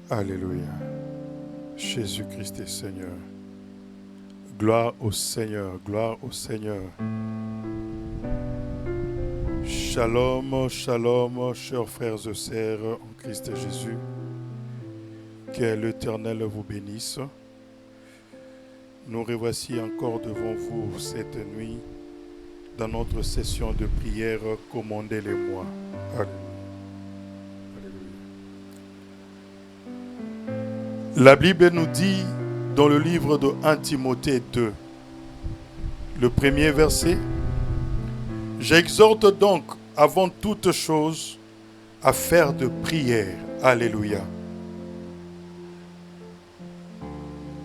Alléluia. Jésus-Christ est Seigneur. Gloire au Seigneur, gloire au Seigneur. Shalom, shalom, chers frères et sœurs en Christ Jésus. Que l'Éternel vous bénisse. Nous revoici encore devant vous cette nuit dans notre session de prière. Commandez-les-moi. Alléluia. La Bible nous dit dans le livre de 1 Timothée 2, le premier verset, « J'exhorte donc avant toute chose à faire de prière. » Alléluia.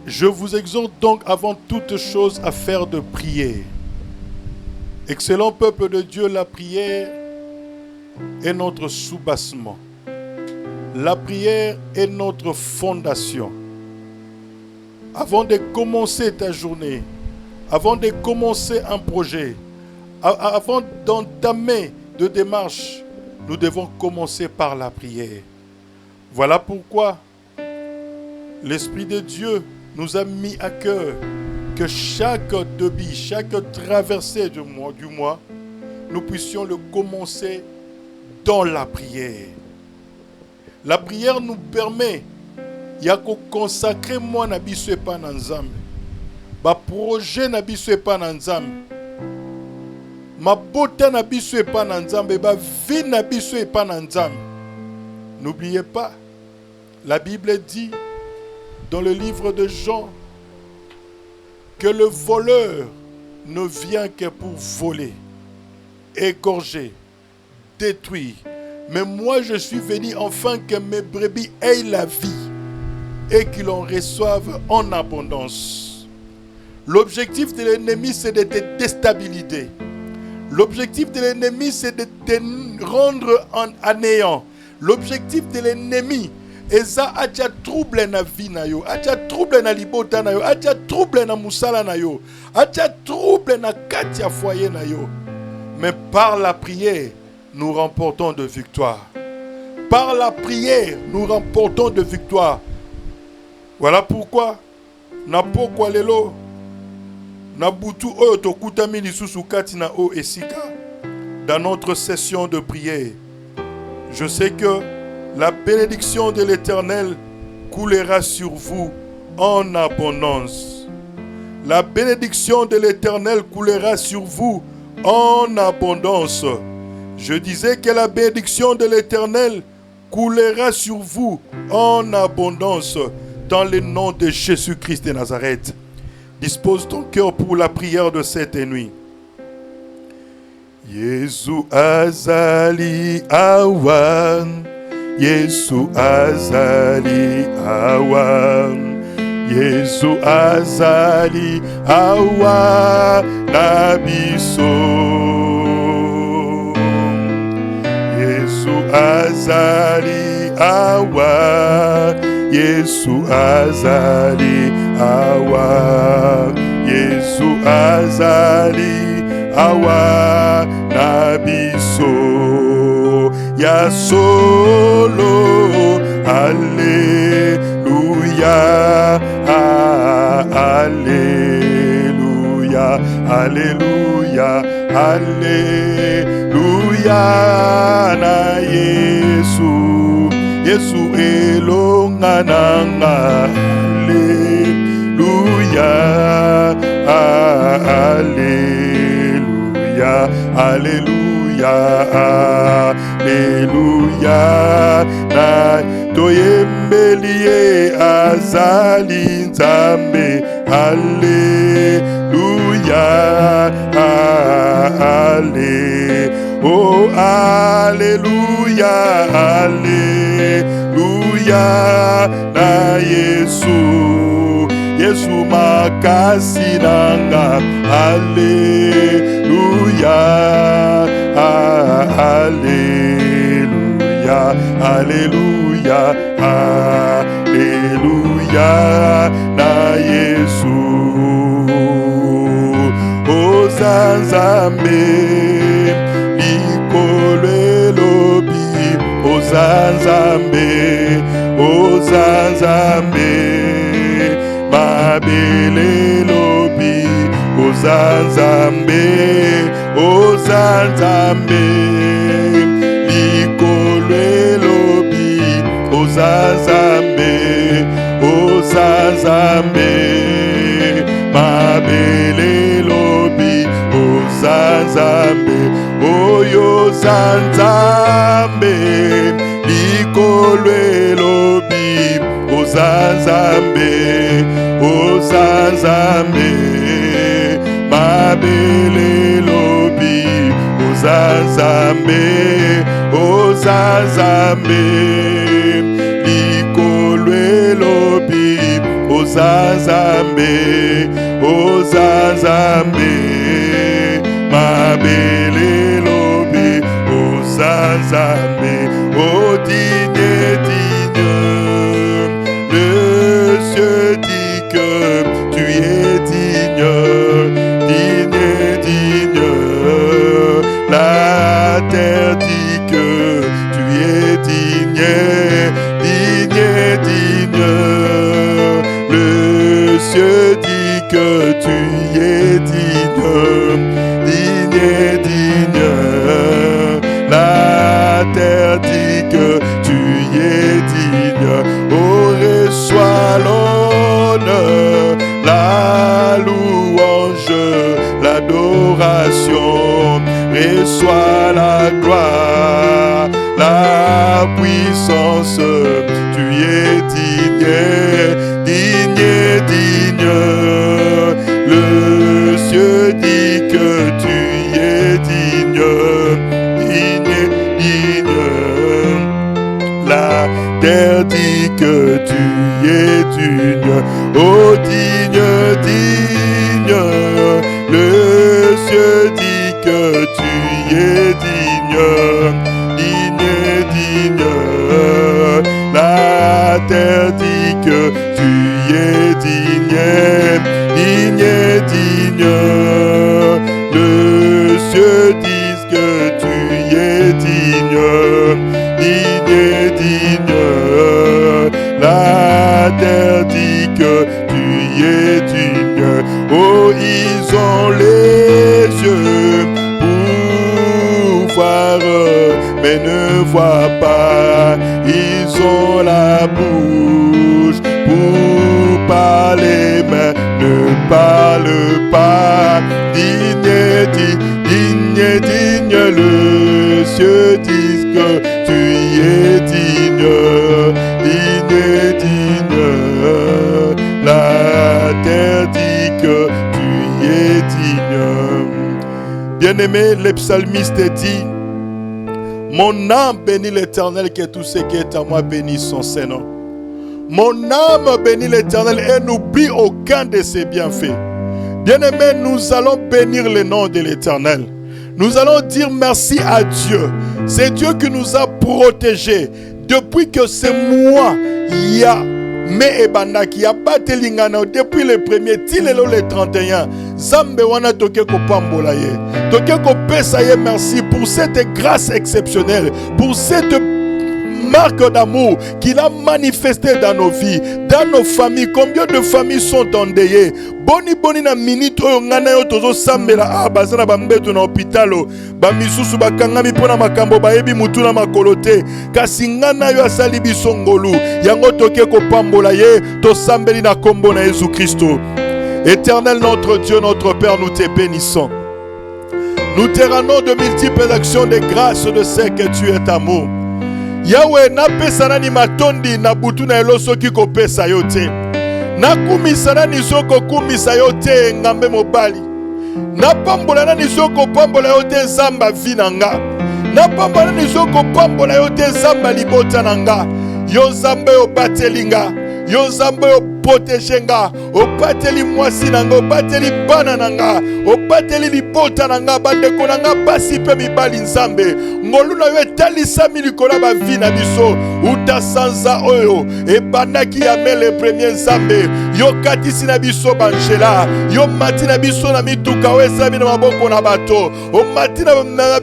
Je vous exhorte donc avant toute chose à faire de prière. Excellent peuple de Dieu, la prière est notre soubassement. La prière est notre fondation. Avant de commencer ta journée, avant de commencer un projet, avant d'entamer de démarches, nous devons commencer par la prière. Voilà pourquoi l'Esprit de Dieu nous a mis à cœur que chaque débit, chaque traversée du mois, nous puissions le commencer dans la prière. La prière nous permet de consacrer moi na biso epa na Nzambe. Ba projet na biso epa na Nzambe. Ma bota na biso epa na Nzambe, ba vie na biso epa na Nzambe. N'oubliez pas, la Bible dit dans le livre de Jean que le voleur ne vient que pour voler, égorger, détruire. Mais moi, je suis venu afin que mes brebis aient la vie et qu'ils en reçoivent en abondance. L'objectif de l'ennemi, c'est de te déstabiliser. L'objectif de l'ennemi, c'est de te rendre en néant. L'objectif de l'ennemi, c'est ça, acha trouble na vie na yo, acha trouble na libota na yo, acha trouble na musala na yo, acha trouble na katia foyer na yo. Mais par la prière, nous remportons de victoire. Par la prière, nous remportons de victoire. Voilà pourquoi, na pokwa lelo, na butu oyo tokutami lisusu kati na o esika, dans notre session de prière, je sais que la bénédiction de l'Éternel coulera sur vous en abondance. La bénédiction de l'Éternel coulera sur vous en abondance. Je disais que la bénédiction de l'Éternel coulera sur vous en abondance dans le nom de Jésus-Christ de Nazareth. Dispose ton cœur pour la prière de cette nuit. Yesu azali awan, Yesu azali awan, Yesu azali awan nabiso. Yesu azali awa, Yesu azali awa, Yesu azali awa nabiso. Ya solo, Alléluia, Alléluia, Alléluia, Alléluia na Yesu, Yesu elonga nanga, Alléluia, Alléluia, Alléluia, Alléluia na toyembelie azali Nzambe, Alléluia, Alléluia, oh Alléluia, Alléluia na Yesu, Yesu makasi nanga, Alléluia, Alléluia, Alléluia, Alléluia na Yesu. Ozanzambe likolo elobi, Ozanzambe, Ozanzambe Nzambe mabele lobi oza Nzambe likolo elobi oza Nzambe mabele lobi oza Nzambe oyo oza Nzambe likolo elobi oza Nzambe mabele lobi oza Nzambe likolo elobi oza Nzambe mabele lobi oza Nzambe oh digne le cieux dit que tu es digne la terre dit que tu es digne le cieux dit que tu es digne la terre dit que tu es digne oh reçois l'honneur la louange l'adoration reçois la gloire la puissance tu es digne le cieux dit que tu es digne la terre dit que tu es digne oh digne le cieux dit que tu es digne la terre dit que tu es digne le cieux dit que tu es digne la terre dit que tu es digne oh ils ont les yeux pour voir mais ne voient pas ils ont la bouche pour parler mais ne parlent pas digne le cieux dit que tu es digne la terre dit que tu es digne bien-aimé le psalmiste dit mon âme bénit l'Éternel que tout ce qui est à moi bénisse son Saint-Nom. Mon âme bénit l'Éternel et n'oublie aucun de ses bienfaits. Bien-aimés, nous allons bénir le nom de l'Éternel. Nous allons dire merci à Dieu. C'est Dieu qui nous a protégés. Depuis que c'est moi, il y a mais ebanda qui a battu l'ingana depuis le premier tilelo le 31 Zambe wana toke ko pambola ye toke ko pesa ye merci pour cette grâce exceptionnelle pour cette marque d'amour qu'il a manifesté dans nos vies, dans nos familles. Combien de familles sont endeuillées? Boni na minute oyo ngana yo tozo sambela bazana bambeto na hôpitalo ba misusu bakangami pona makambo bayebi mutu na makolote kasi ngana yo asali biso ngolu yango toke ko pambola ye to sambeli na kombo na Jésus Christ. Éternel notre Dieu, notre Père, nous te bénissons. Nous te rendons de multiples actions de grâce de ce que tu es amour. Yahweh na pesa nani matondi na butu na eloso kiko pesa yote. Na kumisa nani soko kumisa yote ngambe mobali. Na pambola nani soko pambola yote zamba vinanga. Na pambola nani soko pambola yote zamba libota nanga. Yo zamba yo batelinga. Yo zamba yo protege nga. O bateli mwasi nanga. O bateli bana nanga. O bateli libota nanga. Bandeko nanga basi pe mibali nzambe. Ngolu na yo etalisami likolo ba vie na biso uta sanza oyo ebandaki ya me le premier nzambe yo katisi na biso banjela yo mati na biso na mituka oyo esalami na maboko na bato omati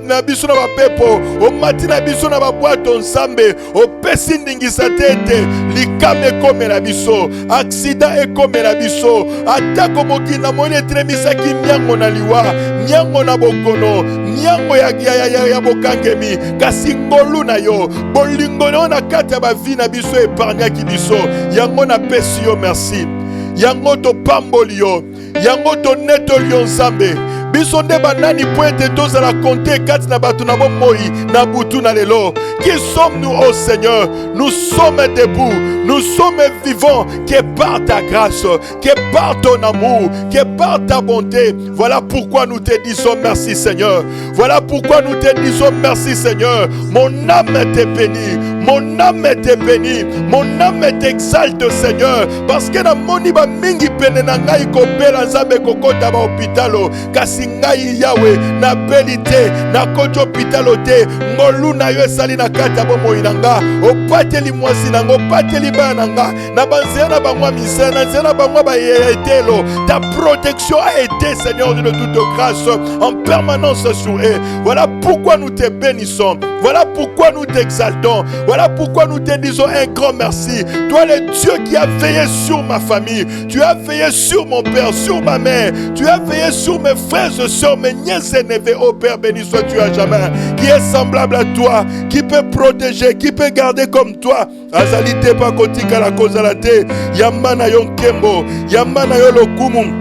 na biso na bapepo omati na biso na babwato nzambe opesi ndingisa te ete likama ekomela biso aksida ekomela biso atako mokili na moni etelemisaki miango na liwa miango na bokono miango ya bokangemi kasi ngolu na yo bolingo na yo na kati ya bavi na biso epargnaki biso yango napesi yo merci yango topamboli yo yango tonetoli yo nzambe biso nde banani po ete tozala konte kati na bato na bomoi na butu na lelo. Qui sommes-nous, ô Seigneur? Nous sommes debout, nous sommes vivants, que par ta grâce, que par ton amour, que par ta bonté. Voilà pourquoi nous te disons merci, Seigneur. Voilà pourquoi nous te disons merci, Seigneur. Mon âme te bénit, mon âme te bénit, mon âme t'exalte, Seigneur. Parce que na moni ba mingi pene na ngai ko bela nzambe kokota ba hôpitalo kasi ngai yawe na belite na koto hôpitalo te ngolu na yo esali na kata bomoi nanga opateli mwasi nanga opateli bana nanga na banzela na bangwa misela na nzela bangwa ba etelo. Ta protection a été, Seigneur, de toute grâce en permanence sur eux. Voilà pourquoi nous te bénissons. Voilà pourquoi nous t'exaltons. Voilà pourquoi nous te disons un grand merci. Toi le Dieu qui a veillé sur ma famille, tu as veillé sur mon père, sur ma mère, tu as veillé sur mes frères et sœurs, mes nièces et neveux. Oh Père, béni sois-tu à jamais. Qui est semblable à toi, qui peut protéger, qui peut garder comme toi. Azalite pa kotika la kozalate, yamana yon kembo, yamana yon lokumu.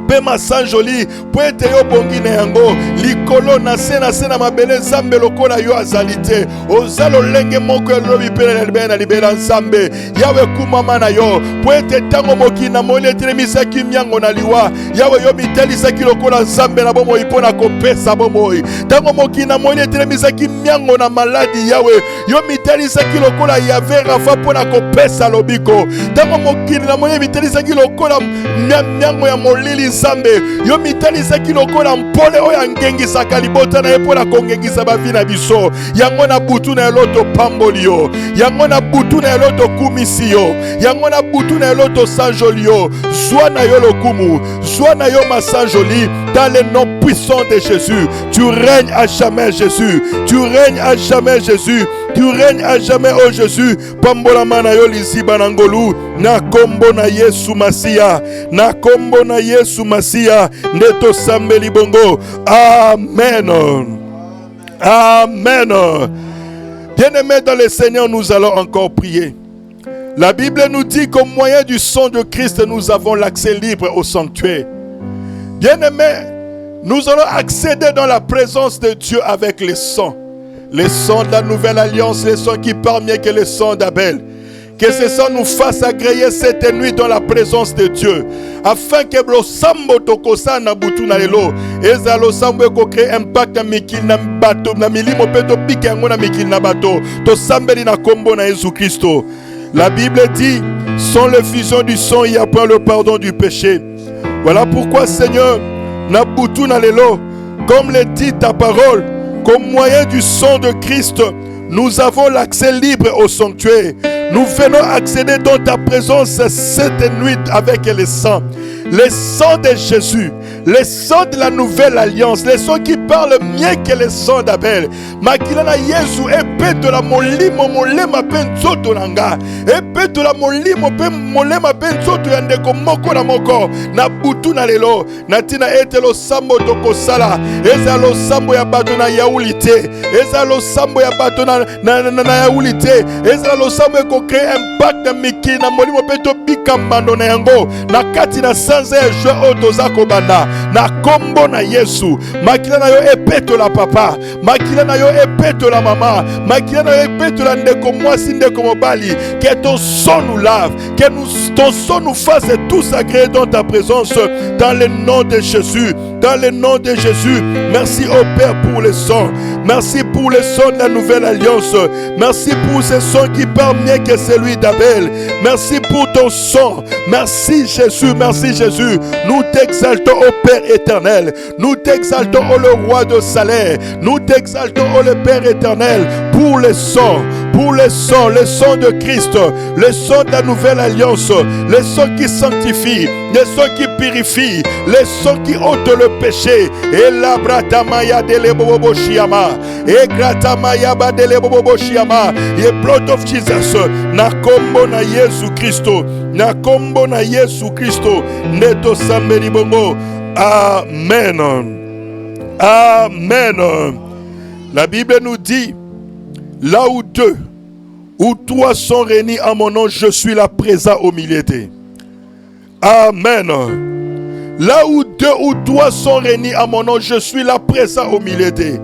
Pema sanjoli po ete yo bongi na yango likolo na sena mabele nzambe lokola yo azalite ozalo lenge moko elobi pene na libera nzambe yawe kumama na yo po ete tango moki na moni etelemisaki miango na liwa yawe yo mitelisaki lokola nzambe na bomoi mpo na kopesa bomoi tango moki na moni etelemisaki miango na maladi yawe yo mitelisaki lokola yave rafa mpo na kopesa lobiko tango moki na moni mitelisaki lokola miango ya molili nzambe yo mitelisaki lokola mpole oyo angengisaka libota na ye mpo na kongengisa bavi na biso yango na butu na eloto pamboli yo yango na butu na eloto kumisi yo yango na butu na eloto sanjoli yo zwa na yo lokumu zwa na yo masanjoli dans le nom puissant de Jésus. Tu règnes à jamais, Jésus. Tu règnes à jamais, Jésus. Tu règnes à jamais, oh Jésus. Pambola mana yo lisiba nangolu na kombo na Yesu Masia na kombo na Yesu Masia ndeto sambeli bongo. Amen. Amen. Bien-aimés dans le Seigneur, nous allons encore prier. La Bible nous dit qu'au moyen du sang de Christ, nous avons l'accès libre au sanctuaire. Bien-aimés, nous allons accéder dans la présence de Dieu avec le sang de la nouvelle alliance, le sang qui parle mieux que le sang d'Abel. Que ce sang nous fasse agréer cette nuit dans la présence de Dieu, afin que le sambo tokosa na butu na lelo eza lo sambo ko créer impact na mikil na bato na milimo peto bikango na mikil na bato to sambeli na kombo na Jésus Christ. La Bible dit sans l'effusion du sang il y a pas le pardon du péché. Voilà pourquoi, Seigneur, na butu na lelo, comme le dit ta parole, qu'au moyen du sang de Christ, nous avons l'accès libre au sanctuaire. Nous venons accéder dans ta présence cette nuit avec le sang de Jésus, le sang de la nouvelle alliance, le sang qui parle mieux que le sang d'Abel. Makilana Yesu epeto la molimo molema penzoto nanga, epeto la molimo molema penzoto yandeko moko na moko na butu na lelo natina etelo sambo toko sala eza lo sambo ya bato na yaulite eza lo sambo ya bato na yaulite eza lo sambo ko créer impact na miki na molimo peto bikambando na yango na kati na sanza ya jeu otozako banda na kombo na Yesu. Makila na yo epeto la papa, makila na yo epeto la mama, makila na yo epeto la ndeko mwasi ndeko mobali. Que ton sang nous lave, que ton sang nous fasse tous agréer dans ta présence, dans le nom de Jésus. Dans le nom de Jésus, merci au Père pour le sang. Merci pour le sang de la nouvelle alliance. Merci pour ce sang qui parle mieux que celui d'Abel. Merci pour ton sang. Merci Jésus, merci Jésus, nous t'exaltons au Père éternel. Nous t'exaltons au le roi de Salé. Nous t'exaltons au le Père éternel pour le sang le sang de Christ, le sang de la nouvelle alliance, le sang qui sanctifie, le sang qui purifie, le sang qui ôte le péché. Et la bratamaya de lebobo shiama, et gratamaya ba de lebobo shiama, et blood of Jesus, na kombo na Yesu Christo, na kombo na Yesu Christo, neto sambeli bongo. Amen. Amen. La Bible nous dit, là où deux ou trois sont réunis en mon nom, je suis là présent au milieu d'eux. Amen. Là où deux ou trois sont réunis en mon nom, je suis là présent au milieu d'eux.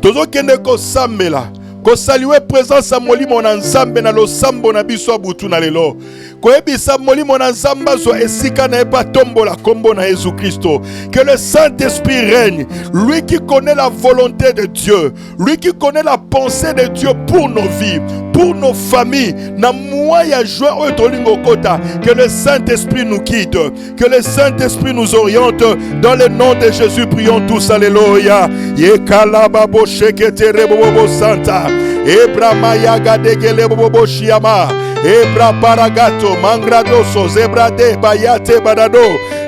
Tozo kende ko sambe la, ko saluer présence à molimo na nzambe na lo sambo na biso butu na lelo. Koebisa molimo na nzamba zo esika na eba tombola kombo na Jésus Christo. Que le Saint-Esprit règne, lui qui connaît la volonté de Dieu, lui qui connaît la pensée de Dieu pour nos vies, pour nos familles. Na moya joie otolingo kota. Que le Saint-Esprit nous guide, que le Saint-Esprit nous oriente. Dans le nom de Jésus, prions tous. Alléluia. Yekala babo shekete rebobo santa. Ebra mayaga degele bobo shiama. Ebra paragato mangradoso zebrade bayate badado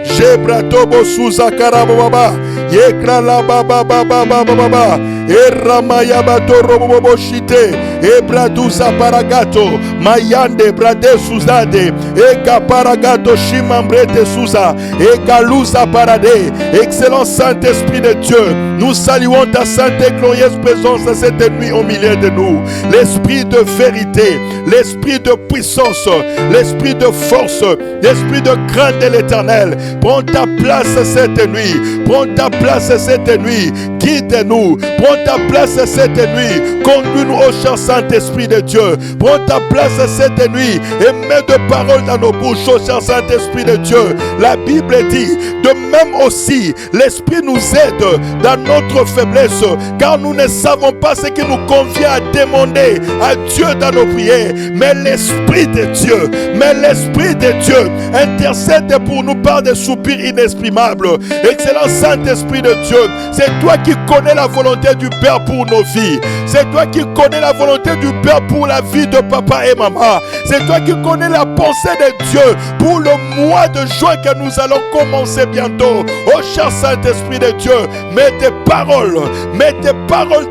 jebra tobo suza karabo baba yekra la baba baba baba baba era maya batoro bobo shite ebra duza paragato mayande brade suzade eka paragato shimambrete suza eka luza parade. Excellent Saint-Esprit de Dieu, nous saluons ta sainte et glorieuse présence cette nuit au milieu de nous. L'esprit de vérité, l'esprit de puissance, l'esprit de force, l'esprit de crainte de l'Éternel. Prends ta place cette nuit. Prends ta place cette nuit. Guide-nous. Prends ta place cette nuit. Conduis-nous au cher Saint-Esprit de Dieu. Prends ta place cette nuit et mets de paroles dans nos bouches au cher Saint-Esprit de Dieu. La Bible dit, de même aussi, l'Esprit nous aide dans notre faiblesse, car nous ne savons pas ce qui nous convient à demander à Dieu dans nos prières. Mais l'Esprit de Dieu intercède pour nous par des soupirs inexprimables. Excellent Saint-Esprit de Dieu, c'est toi qui connais la volonté du Père pour nos vies. C'est toi qui connais la volonté du Père pour la vie de papa et maman. C'est toi qui connais la pensée de Dieu pour le mois de juin que nous allons commencer bientôt. Oh cher Saint-Esprit de Dieu, mets tes paroles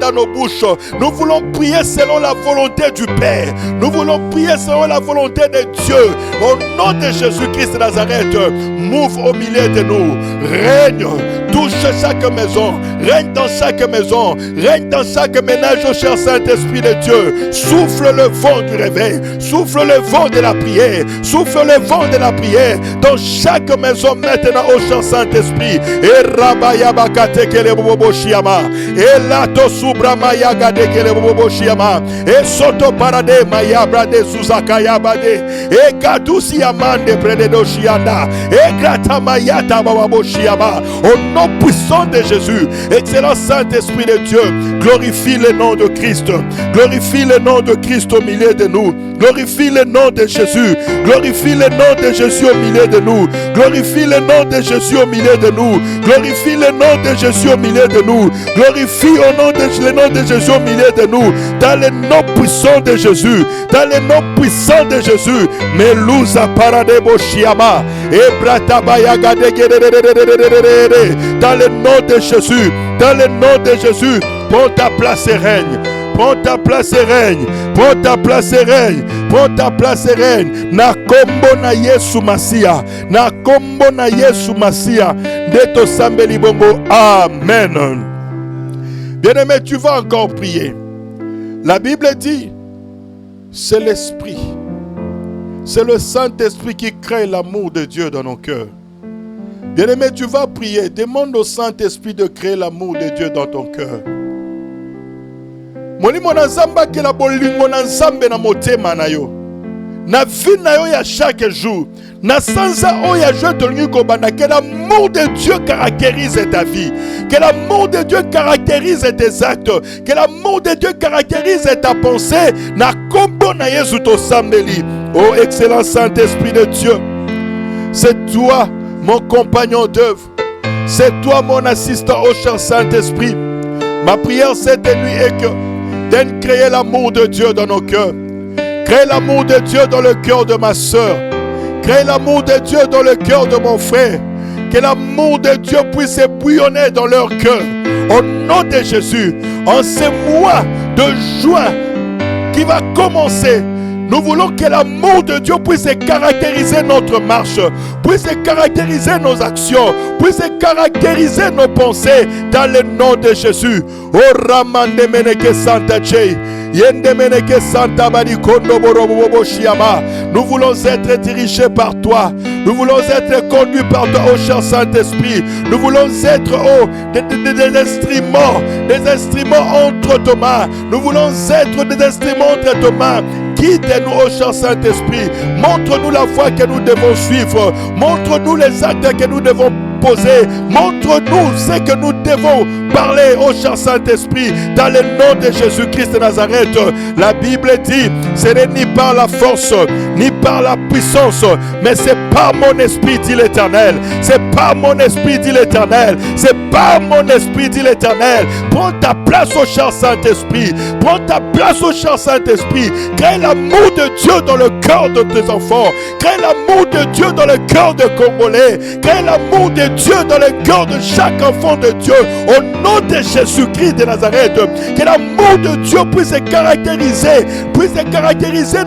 dans nos bouches. Nous voulons prier selon la volonté du Père. Nous voulons prier selon la volonté de Dieu. Au nom de Jésus-Christ de Nazareth, move au milieu de nous. Règne, touche chaque maison. Règne dans chaque maison. Règne dans chaque ménage, au cher Saint-Esprit de Dieu. Souffle le vent du réveil. Souffle le vent de la prière. Souffle le vent de la prière dans chaque maison maintenant, au cher Saint-Esprit. Et Rabaya Bakate Kele Bobo Shiama. Et Lato Subramaya Gade Kele Bobo Shiama. Et Soto Parade Maya Brade Suzakaya Bade. Et Gadusi Amande Prededo Shianda. Et Grata Mayata Babo Shiama. Au nom puissant de Jésus, excellent Saint-Esprit de Dieu, glorifie le nom de Christ. Glorifie le nom de Christ au milieu de nous. Glorifie le nom de Jésus. Glorifie le nom de Jésus au milieu de nous. Glorifie le nom de Jésus au milieu de nous. Glorifie le nom de Jésus au milieu de nous. Glorifie le nom de Jésus au milieu de nous. Dans le nom puissant de Jésus. Dans le nom puissant de Jésus. Meluza paradebo shiama. Ebratabaya gadegedededededededede. Dans le nom de Jésus. Dans le nom de Jésus. Prends ta place et règne. Prends ta place et règne. Prends ta place et règne. Prends ta place et règne. Na kombo na Yesu Masia. Na kombo na Yesu Masia. Deto sambeli bongo. Amen. Bien-aimé, tu vas encore prier. La Bible dit, c'est l'Esprit. C'est le Saint-Esprit qui crée l'amour de Dieu dans nos cœurs. Bien-aimé, tu vas prier. Demande au Saint-Esprit de créer l'amour de Dieu dans ton cœur. Molimo na nzamba ke la bolingo na nzambe na motema na yo. Na vie na yo ya chaque jour. Na sanza oya je tolingi kobanda. Que l'amour de Dieu caractérise ta vie. Que l'amour de Dieu caractérise tes actes. Que l'amour de Dieu caractérise ta pensée. Na kombo na Yesu to sambeli. Oh excellent Saint-Esprit de Dieu. C'est toi mon compagnon d'œuvre. C'est toi mon assistant, ô cher Saint-Esprit. Ma prière cette nuit est que créer l'amour de Dieu dans nos cœurs. Crée l'amour de Dieu dans le cœur de ma soeur. Crée l'amour de Dieu dans le cœur de mon frère. Que l'amour de Dieu puisse bouillonner dans leur cœur. Au nom de Jésus, en ce mois de juin qui va commencer, nous voulons que l'amour de Dieu puisse caractériser notre marche, puisse caractériser nos actions, puisse caractériser nos pensées dans le nom de Jésus. Oh Ramande Meneke Santa Che. Nous voulons être dirigés par toi. Nous voulons être conduits par toi, ô cher Saint-Esprit. Nous voulons être des instruments entre tes mains. Nous voulons être des instruments entre tes mains. Guide-nous, ô cher Saint-Esprit. Montre-nous la voie que nous devons suivre. Montre-nous les actes que nous devons poser. Montre-nous ce que nous devons parler, ô cher Saint-Esprit, dans le nom de Jésus-Christ de Nazareth. La Bible dit, ce n'est ni par la force, ni par la puissance, mais c'est par mon esprit, dit l'Éternel. C'est par mon esprit, dit l'Éternel. C'est par mon esprit, dit l'Éternel. Prends ta place, ô cher Saint-Esprit. Prends ta place, ô cher Saint-Esprit. Crée l'amour de Dieu dans le cœur de tes enfants. Crée l'amour de Dieu dans le cœur des Congolais. Crée l'amour de Dieu dans le cœur de chaque enfant de Dieu. Au nom de Jésus-Christ de Nazareth. Que l'amour de Dieu puisse caractériser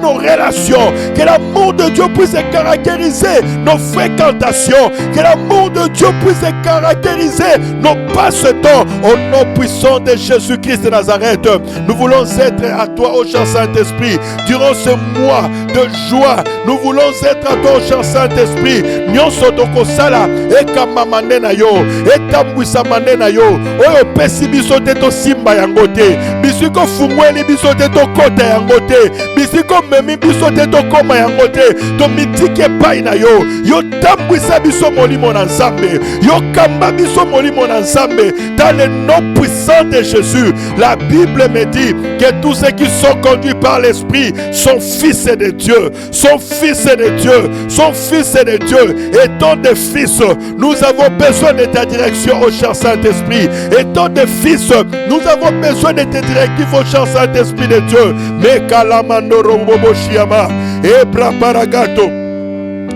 nos relations. Que l'amour de Dieu puisse caractériser nos fréquentations. Que l'amour de Dieu puisse caractériser nos passe-temps. Au nom puissant de Jésus-Christ de Nazareth. Nous voulons être à toi, ô cher Saint-Esprit. Durant ce mois de joie, nous voulons être à toi, ô cher Saint-Esprit. Nyonso tokosala ekamba manena yo, etambwisa manena yo. Oyo pesi biso te to simba yango te. Bisiko fungweli biso te to kota yango te. Bisiko memi biso te to koma yango te. To mitike pai na yo. Yo tambwisa biso molimo na Nzambe. Yo kamba biso molimo na Nzambe. Dans le nom puissant de Jésus, la Bible me dit que tous ceux qui sont conduits par l'Esprit sont fils de Dieu. Sont fils de Dieu. Sont fils de Dieu. Étant des fils, nous avons besoin de ta direction, ô cher Saint-Esprit. Étant des fils, nous avons besoin de tes directives, ô cher Saint-Esprit de Dieu. Mekalamandoro bobo shiama, ebra paragato,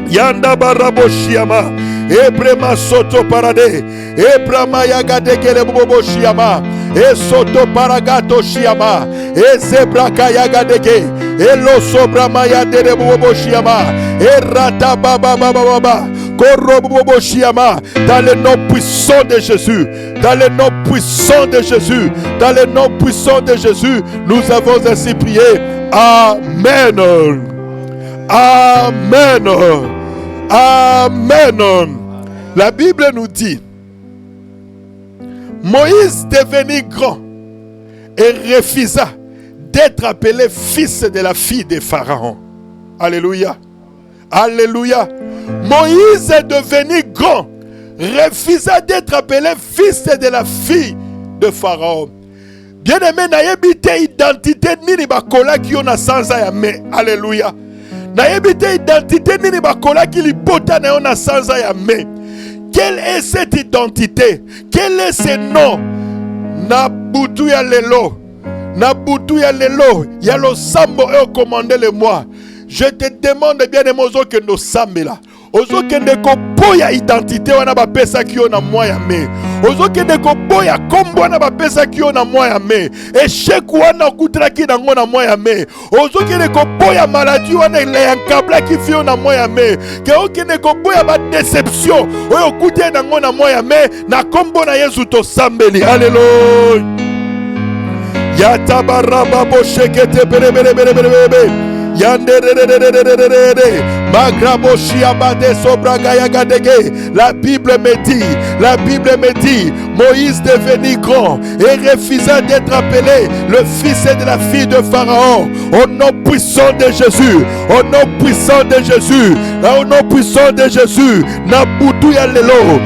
yanda barabo shiama, ebrema soto parade, ebra mayaga degele bobo shiama, e soto paragato shiama, e zebra kayaga dege, e lo sobra maya de bobo shiama, e rata baba baba baba. Dans le nom puissant de Jésus, dans le nom puissant de Jésus, dans le nom puissant de Jésus, nous avons ainsi prié. Amen. Amen. Amen. La Bible nous dit, Moïse devenu grand et refusa d'être appelé fils de la fille de Pharaon. Alléluia. Alléluia. Moïse est devenu grand, refusa d'être appelé fils de la fille de Pharaon. Bien-aimé, nayebi te identité nini bakola ki na sanza ya me. Alléluia. Nayebi te identité nini bakola ki libota na na sanza ya me. Quelle est cette identité? Quel est ce nom? Na butu ya lelo. Na butu ya lelo. Ya lo sambo e commandé le moi. Je te demande bien aimé ozo que nos sambela. Ozo que ne ko boya identité wana ba pesa ki yo na moi ya me. Ozo que ne ko boya kombo wana ba pesa ki yo na moi ya me. Échec wana kutra ki na ngona moi ya me. Ozo que ne ko boya maladie wana le yankabla ki fi yo na moi ya me. Ke o que ne ko boya ba déception oyo kutia na ngona moi ya me na kombo na Yesu to sambeli. Alléluia. Ya tabaraba bo shekete bere bere bere bere bere. La Bible me dit, Moïse devenu grand et refusa d'être appelé le fils de la fille de Pharaon. Au nom puissant de Jésus, au nom puissant de Jésus, au nom puissant de Jésus, na butu ya lelo,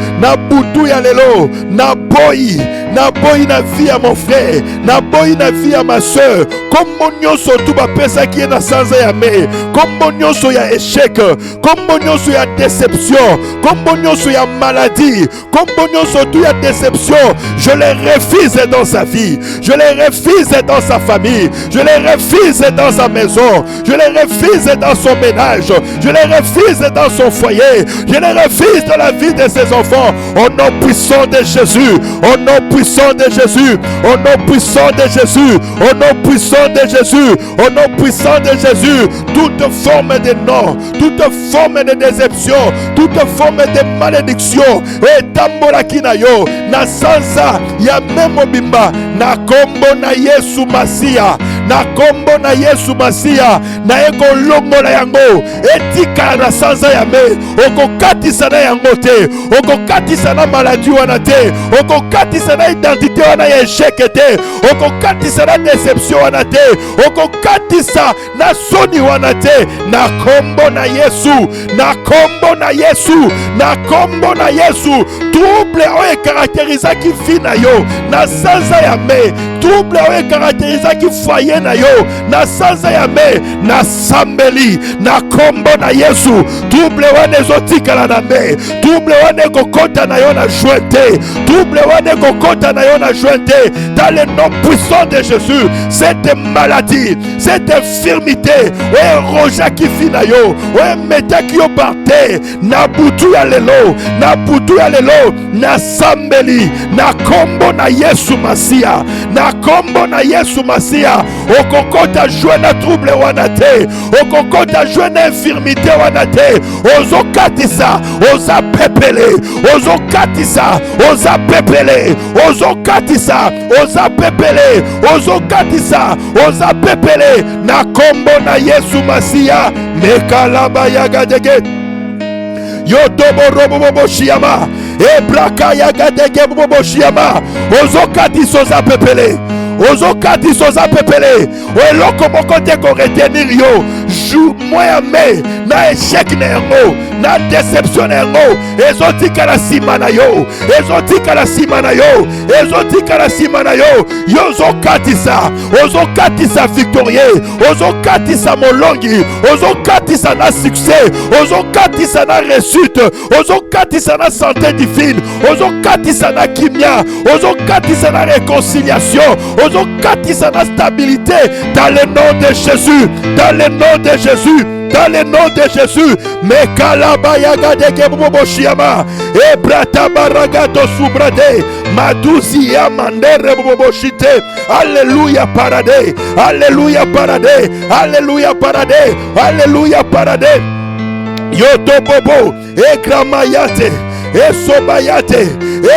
na boyi, naboyi na vie à mon frère, naboyi na vie à ma soeur. Kombo nyonso tu bapesa ki na sanza ya me, kombo nyonso ya échec, kombo nyonso ya déception, kombo nyonso ya maladie, kombo nyonso tu ya déception, je les refuse dans sa vie, je les refuse dans sa famille, je les refuse dans sa maison, je les refuse dans son ménage, je les refuse dans son foyer, je les refuse dans la vie de ses enfants, au nom puissant de Jésus, au nom puissant de Jésus, au nom puissant de Jésus, au nom puissant de Jésus, au nom puissant de Jésus, toute forme de non, toute forme de déception, toute forme de malédiction, et tambola kinayo, na sansa, ya memo bimba, na kombo na Yesu Masia, na kombo na Yesu Masia, na eko longo na yango, etika na sansa ya me, oko katisa na yango te, oko katisa na maladie wana te, oko katisa na identité wana ya échec te, oko katisa na déception wana te, oko katisa na soni wana te, na kombo na Yesu, na kombo na Yesu, na kombo na Yesu, trouble oye caractérisa ki fi na yo, na sansa ya me, trouble oye caractérisa ki foyer na yo, na sansa ya me, na sambeli, na kombo na Yesu, trouble wane zotikala na me, trouble wane kokota na yo na jointe, trouble wane kokota na yo na jointe, dans le nom puissant de Jésus, cette maladie, cette infirmité, ouais roja qui fi na yo, ouais meta ki yo parte, na butu ya lelo, na butu ya lelo, na sambeli, na kombo na Yesu Masia, na kombo na Yesu Masia, okokota jwe na trouble wana te, okokota jwe na infirmité wana te, ozokatisa, oza pepele, ozokatisa, oza pepele, ozokatisa, oza pepele, ozokatisa, oza pepele, na kombo na Yesu Masia, mekalaba yagadege, yotobo robo shiama, ebraka yagadege bobo shiama, ozokatisa, oza pepele, ozokati soza pepele eloko moko te ko retenir yo jou moya me na échec na yango na déception na yango ezotika la sima na yo ezotika la sima na yo ezotika la sima na yo ozokatisa victorieux ozokatisa molongi ozokatisa na succès ozokatisa na réussite ozokatisa na santé divine ozokatisa na kimia ozokatisa na réconciliation ozokatisa na stabilité dans le nom de Jésus, dans le nom de Jésus, dans le nom de Jésus. Mekalaba yagadeke bobo shiama ebrata baragato subrade maduzi ya mandere bobo shite. Alléluia parade, alléluia parade, alléluia parade, alléluia parade. Yoto bobo ekramayate esobayate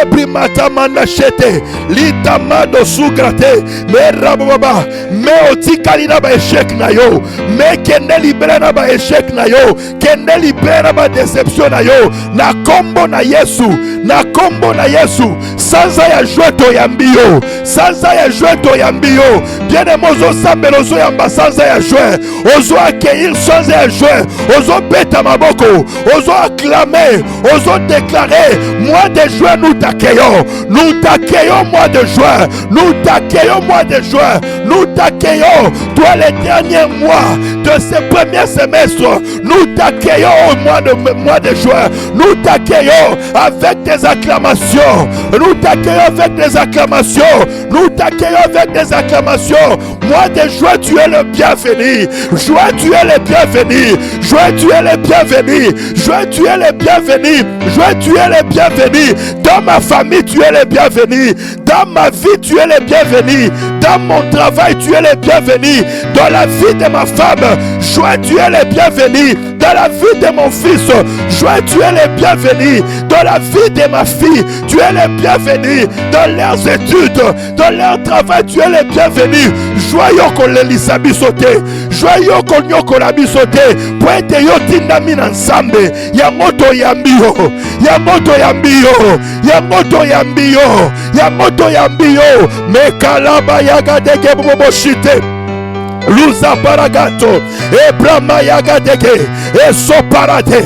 ebrimata manachete litamado sugrate merababa me otikali na ba échec na yo me kende libere na ba échec na yo kende libere ba déception na yo na kombo na Yesu na kombo na Yesu sanza ya joie to yambio sanza ya joie to yambio bien de mozo sambelo zo yamba sanza ya joie ozo accueillir sanza ya joie ozo beta maboko ozo acclamer ozo déclarer mois de joie nous t'accueillons mois de joie nous t'accueillons mois de joie nous t'accueillons toi les derniers mois de ce premier semestre nous t'accueillons au mois de joie nous t'accueillons avec des acclamations nous t'accueillons avec des acclamations nous t'accueillons avec des acclamations mois de joie tu es le bienvenu joie tu es le bienvenu joie tu es le bienvenu joie tu es le bienvenu joie tu es le bienvenu dans ma famille tu es le bienvenu dans ma vie tu es le bienvenu dans mon travail tu es le bienvenu dans la vie de ma femme joie tu es le bienvenu dans la vie de mon fils joie tu es le bienvenu dans la vie de ma fille tu es le bienvenu dans leurs études dans leur travail tu es le bienvenu joyeux qu'on les lisabisote joyeux qu'on yoko la bisote pointe yo tindami ensemble ya moto yambio ya moto yambio ya moto yambio ya moto yambio mekalaba yagadege bobo shite Luza baragato, Ebra yagadege, Esoparade,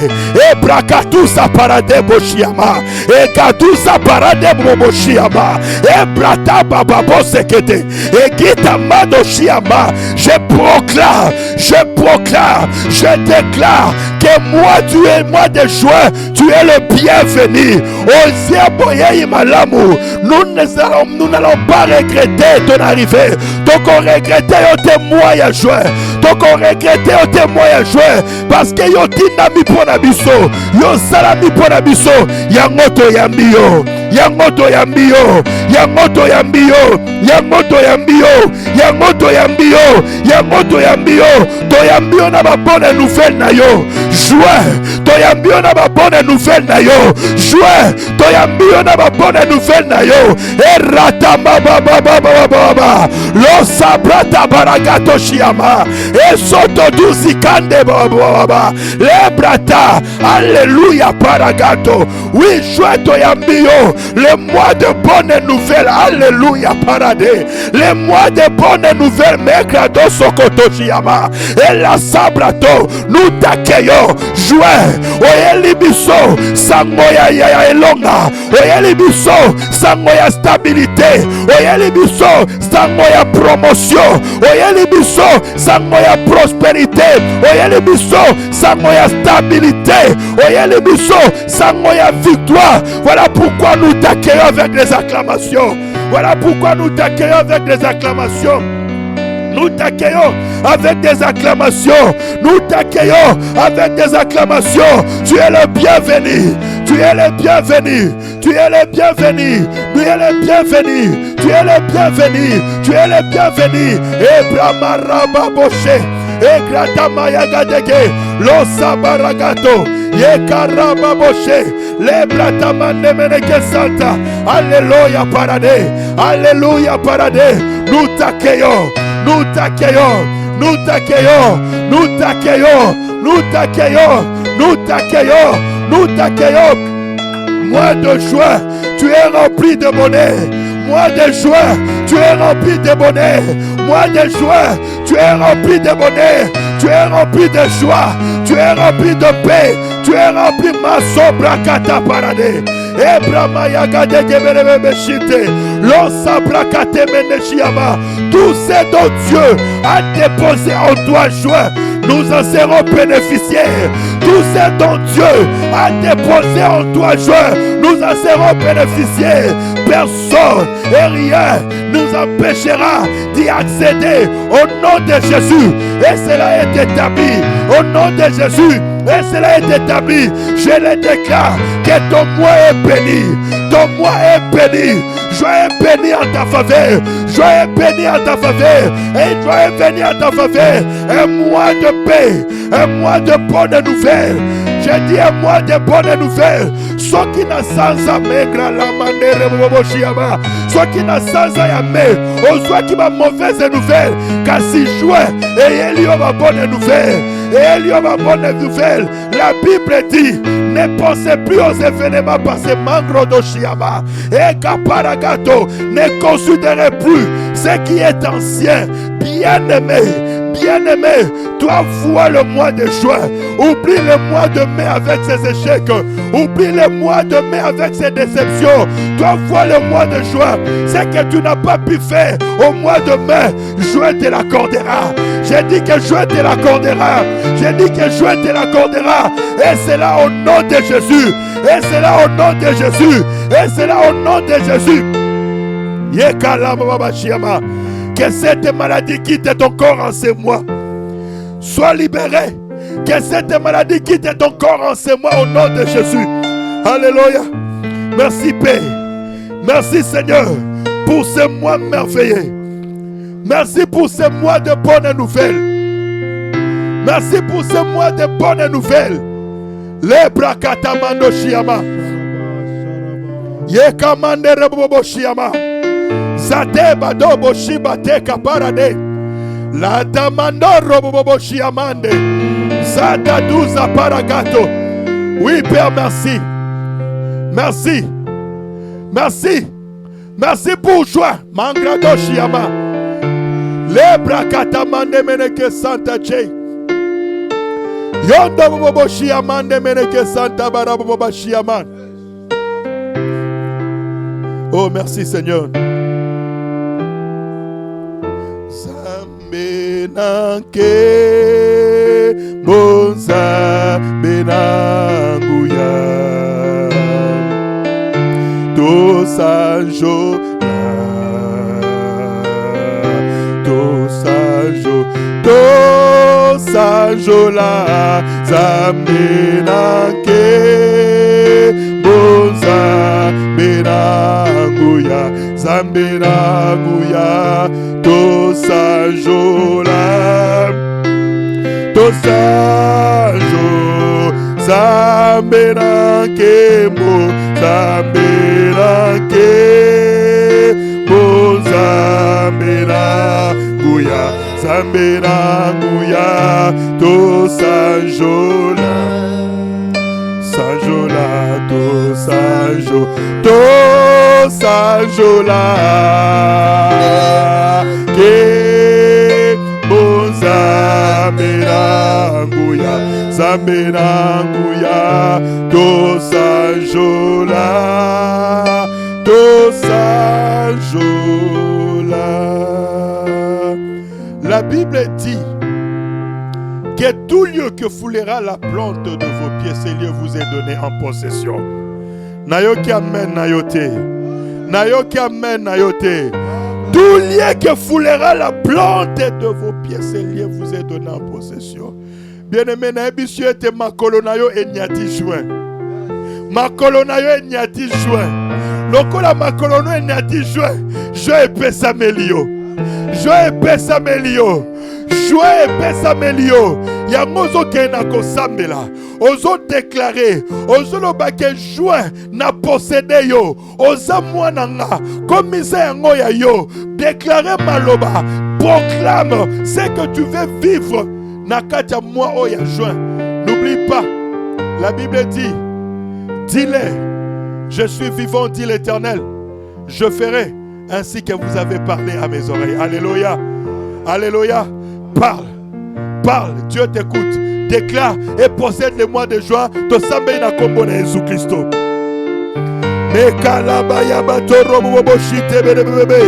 Ebrakatusa parade boshiama, Ekatusa parade boboshiama, Ebrata bababo sekete, Egita madoshiama. Je proclame, je déclare que moi, tu es moi de joie, tu es le bienvenu. Nous n'allons pas regretter ton arrivée. Donc on regrettait au témoin à joie. Donc on regrettait au témoin à joie. Parce que yo tinami pour nabiso, yo salami pour nabiso, yangoto yambio, yangoto yambio, yangoto yambio, yangoto yambio, yangoto yambio, yangoto yambio, to yambio na ba bonne nouvelle na yo. Joie, to yambio na ba bonne nouvelle na yo. Joie, to yambio na ba bonne nouvelle na yo. Erata baba lo sabrata baragato shiama. Esoto duzikande baba. Lebrata, alléluia paragato. Oui, joie to yambio. Le mois de bonne nouvelle, alléluia paradé. Le mois de bonne nouvelle, megrado sokoto shiama. Et la sabrato, nous t'accueillons. Joie, oyelibiso, sangoya ya elonga, oyelibiso, sangoya stabilité, oyelibiso, sangoya promotion, oyelibiso, sangoya prospérité, oyelibiso, sangoya stabilité, oyelibiso, sangoya victoire. Voilà pourquoi nous t'accueillons avec des acclamations. Voilà pourquoi nous t'accueillons avec des acclamations. Nous t'accueillons avec des acclamations. Nous t'accueillons avec des acclamations. Tu es le bienvenu. Tu es le bienvenu. Tu es le bienvenu. Tu es le bienvenu. Tu es le bienvenu. Tu es le bienvenu. Ebramaraba boshe. Egratamayagade. Losabaragato. Yekaraba boshe. Lebratamane meneke santa. Alléluia paradé. Alléluia paradé. Nous t'accueillons. Nous t'accueillons, nous t'accueillons, nous t'accueillons, nous t'accueillons, nous t'accueillons, nous t'accueillons. Moi de joie, tu es rempli de bonheur. Moi de joie, tu es rempli de bonheur. Moi de joie, tu es rempli de bonheur. Tu es rempli de joie. Tu es rempli de paix. Tu es rempli de ma sobra kata parade. Tout ce dont Dieu a déposé en toi joie, nous en serons bénéficiaires. Tout ce dont Dieu a déposé en toi joie, nous en serons bénéficiaires. Personne et rien nous empêchera d'y accéder au nom de Jésus. Et cela est établi au nom de Jésus. Et cela est établi. Je le déclare que ton mois est béni. Ton mois est béni. Joie est béni en ta faveur. Joie est béni en ta faveur. Et joie est béni en ta faveur. Un mois de paix. Un mois de bonnes nouvelles. J'ai dit un mois de bonnes nouvelles. Ceux qui n'a sans amègre la manière bobochiama. Ceux qui n'a sans amègre. Ceux qui m'a mauvaise nouvelle. Car si joie et il y a ma bonne nouvelle. Et il y a ma bonne nouvelle. La Bible dit, ne pensez plus aux événements passés. Mangro d'Oshiama. Et Kaparagato, ne considérez plus ce qui est ancien. Bien-aimé. Bien-aimé, toi vois le mois de juin. Oublie le mois de mai avec ses échecs. Oublie le mois de mai avec ses déceptions. Toi vois le mois de juin. Ce que tu n'as pas pu faire au mois de mai, juin te l'accordera. J'ai dit que juin te l'accordera. J'ai dit que juin te l'accordera. Et c'est là au nom de Jésus. Et c'est là au nom de Jésus. Et c'est là au nom de Jésus. Yekalamabashiama. Que cette maladie quitte ton corps en ces mois. Sois libéré. Que cette maladie quitte ton corps en ces mois au nom de Jésus. Alléluia. Merci Père. Merci Seigneur pour ce mois merveilleux. Merci pour ce mois de bonnes nouvelles. Merci pour ce mois de bonnes nouvelles. Les brakatamando shiama. Yekamande rebobo shiama. Zate badobo shibate kaparade. La damando robobo shiamande. Zata douza paragato. Oui Père, merci. Merci. Merci. Merci pour joie. Mangrado shiama. Le brakata mande meneke santa che. Yondo bobo shiamande meneke santa bara bobo shiaman. Oh, merci Seigneur. Zambe nanke bonza benanguya to sanjo la zambe nanke bonza benanguya zambe nanguya to sanjo la to sanjo zambe nanke mo zambe nanke mo zambe nanguya zambe nanguya to sanjo la to sanjo la ke zambe nanguya to sanjo la La Bible dit que tout lieu que foulera la plante de vos pieds, ces lieux vous est donné en possession. Nayoki amen nayote. Nayoki amen nayote. Tout lieu que foulera la plante de vos pieds, ces lieux vous est donné en possession. Bien-aimé, naebisio ete makolo nayo enyati juin. Makolo nayo enyati juin. Lokola makolo no enyati juin. Je epesa melio. Je epesa melio. Joie epesa melio. Yango zoke na kosambela. Ozo déclarer. Ozo lobake joie na posséder yo. Oza mwana nga. Komisa yango ya yo. Déclarer maloba. Proclame ce que tu veux vivre. Nakatia moi oya juin. N'oublie pas. La Bible dit. Dis-le. Je suis vivant, dit l'Éternel. Je ferai ainsi que vous avez parlé à mes oreilles. Alléluia. Alléluia. Parle. Parle. Dieu t'écoute. Déclare et possède les mois de joie. To sambe na kombo na Jésus Christo. Mekalaba yabato robo boshite bebe.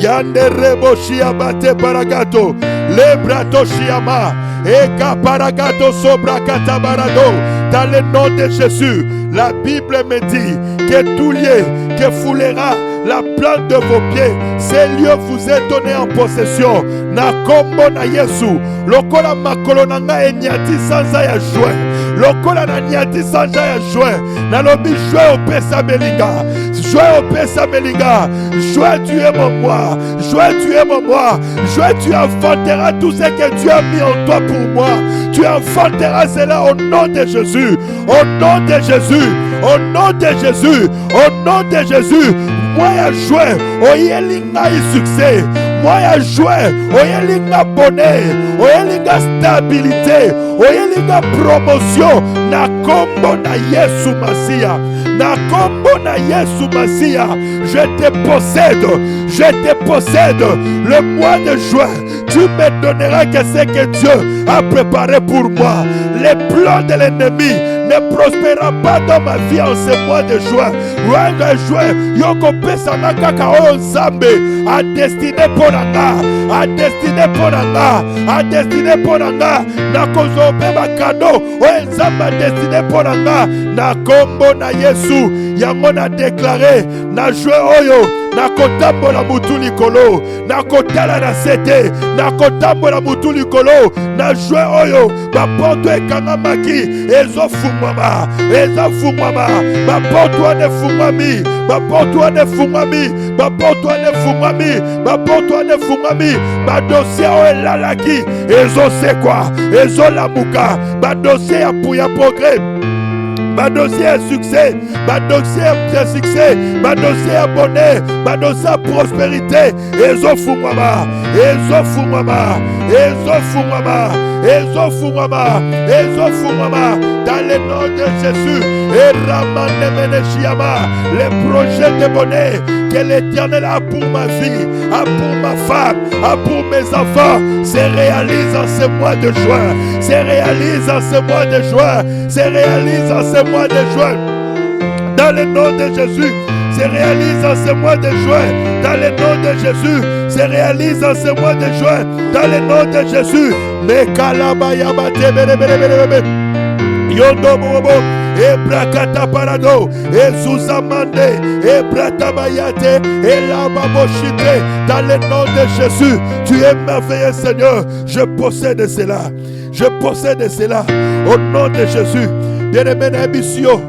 Yandere boshi abate paragato. Le brato shiama. Eka paragato sobra katabarado. Dans le nom de Jésus, la Bible me dit que tout lieu que foulera la plante de vos pieds, ces lieux vous est donné en possession. Na kombo na Yesu, lokola makolo nanga enyati sanza ya joie. Lokola na nyati sanza ya joie. Na lobi joie au pesa melinga. Joie au pesa melinga. Joie tu es mon moi. Joie tu es mon moi. Joie tu enfanteras tout ce que Dieu a mis en toi pour moi. Tu enfanteras cela au nom de Jésus. Au nom de Jésus. Au nom de Jésus. Au nom de Jésus. Moi ya joie. Oyelinga y succès. Moi ya joie. Oyelinga bonheur. Oyelinga stabilité. Oyelinga promotion. Na kombo na Yesu Masia. Na kombo na Yesu Masia. Je te possède. Je te possède. Le mois de juin. Tu me donneras que ce que Dieu a préparé pour moi. Les plans de l'ennemi ne prospérera pas dans ma vie en ce mois de juin. Mois de juin, yoko pesa na kaka o Nzambe a destiné pour nanga, a destiné pour nanga, a destiné pour nanga. Na kozobe bakano o Nzambe a destiné pour nanga. Na kombo na Yesu, yango na déclaré na juin oyo. Na kotambola mutu likolo, na kotala na sete, na kotambola mutu likolo, na jwe oyo, ba porto ekanga maki, ezo fumama, ba porto ane fumami, ba porto ane fumami, ba porto ane fumami, ba porto ane fumami, ba dossier o elalaki, ezo sekwa, ezo lamuka, ba dossier ya progrès. ma dossier à succès, ma dossier à succès, ma dossier à bonheur, ma dossier à prospérité. Ezofumama, ezofumama, ezofumama, ezofumama, ezofumama, dans le nom de Jésus. Et Ramanemeneshiama, les projets de bonheur que l'Éternel a pour ma vie, a pour ma femme, a pour mes enfants, se réalise en ce mois de juin, se réalise en ce mois de juin, se réalise en ce mois de juin. Dans le nom de Jésus, se réalise en ce mois de juin. Dans le nom de Jésus, se réalise en ce mois de juin. Dans le nom de Jésus. Yondo bobo, Ebrakata parado, Ezuzamande, Ebratabayate, Elababoshite. Dans le nom de Jésus, tu es merveilleux Seigneur. Je possède cela. Je possède cela. Au nom de Jésus. Bien-aimé Nabisio,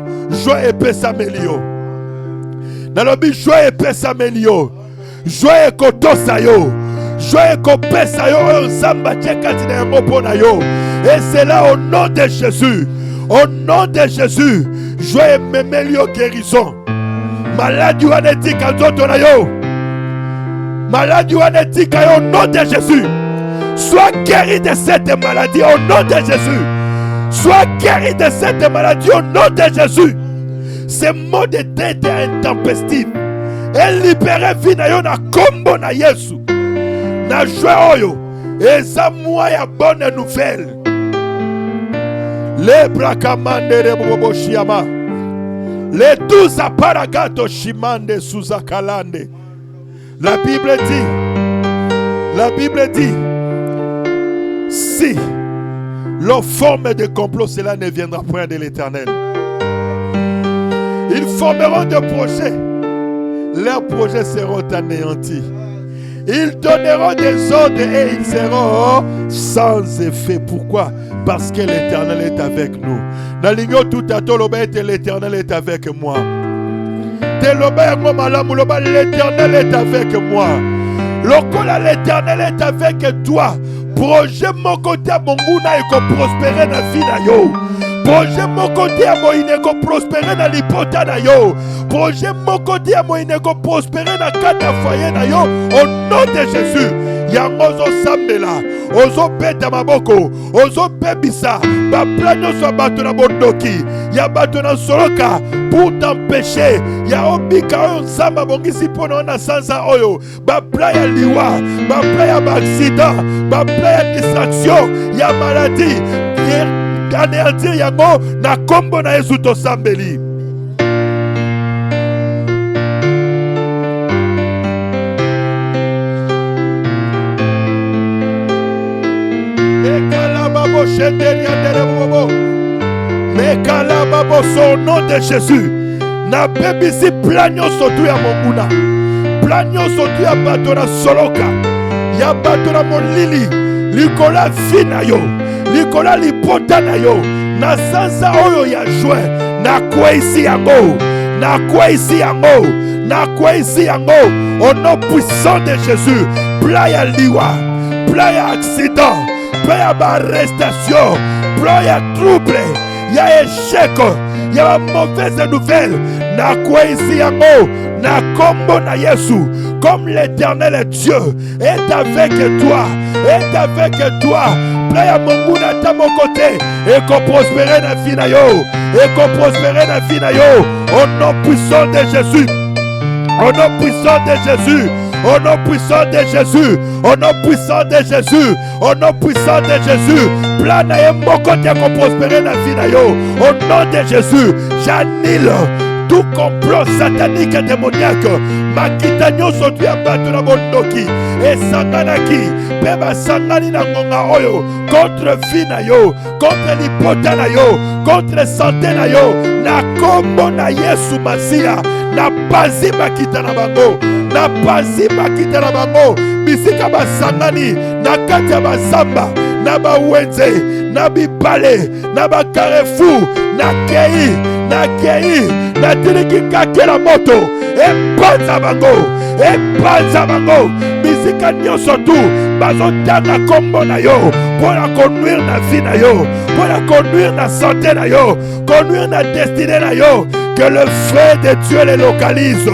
joie et paix s'améliore. Dans le but, joie et paix s'améliore. Joie et kotosayo. Joie et kopesayo. Zamba tchekati na moponayo. Et c'est là au nom de Jésus. Au nom de Jésus, joie et mémélio guérison. Maladie ou anétique à Zotonayo. Maladie ou anétique au nom de Jésus. Sois guéri de cette maladie au nom de Jésus. Sois guéri de cette maladie au nom de Jésus. Ces mots de tête intempestifs. Et libérer vie na yo na kombo na Yesu. Na joie oyo. Et ça moi ya bonne nouvelle. Les brakamande de bobo shiama. Les 12 aparagato shimande suzakalande. La Bible dit, si leur forme de complot, cela ne viendra point de l'Éternel. Ils formeront des projets. Leurs projets seront anéantis. Ils donneront des ordres et ils seront sans effet. Pourquoi? Parce que l'Éternel est avec nous. Dans l'igno tout à l'Éternel est avec moi. L'Éternel est avec moi. Lokola l'Éternel est avec toi. Projet mon côté à mon mouna et qu'on prospère dans la vie na yo. Projet mon côté à mon iné qu'on prospère dans l'hypota na yo. Projet mon côté à mon iné qu'on prospère dans quatre foyer na yo. Au nom de Jésus. Yango zo sambela, ozo beta maboko, ozo bebisa, ba plano so bato na bondoki, ya bato na soloka pour t'empêcher, ya obika on samba bongisi pono na sansa oyo, ba playa liwa, ba playa accident, ba playa distraction, ya maladie, anéantir yango na kombo na Yesu to sambeli. Mais au nom de Jésus, na bébisi plagno sotu ya monguna, plagno sotu ya bato na soloka, ya bato na molili, likola fina yo, likola lipota na yo, na sansa oyo ya joie, na kwa isi yango, na kwa isi yango, na kwa isi yango, au nom puissant de Jésus, playa liwa, playa accident, playa arrestation, playa trouble, ya échec, ya mauvaise nouvelle, na kwa isi yango, na kombo na Yesu, comme l'Éternel est Dieu, est avec toi, est avec toi. Playa monguna ta mon côté, et qu'on prospère na vie na yo, et qu'on prospère na vie na yo, au nom puissant de Jésus, au nom puissant de Jésus. Au nom puissant de Jésus, au nom puissant de Jésus, au nom puissant de Jésus, plan na mon côté qu'on prospère na vie na yo. Au nom de Jésus, j'annule tout complot satanique et démoniaque. Makita nyoso tu ya bato na bondoki et sanganaki peba sangani na ngonga oyo contre vie na yo, contre l'hypota na yo, contre santé na yo, na kombo na Yesu Masia, na bazi makita na bango, na bazi makita na bango, bisika basangani na kati ya bazamba, na bawenze, na bibale, na bakarefu, na kei, na tiliki kakela moto, e panza bango, esika nyonso tu bazotanga kombo na yo mpona conduire na vie na yo, mpona conduire na santé na yo, conduire na destinée na yo. Que le feu de Dieu les localise,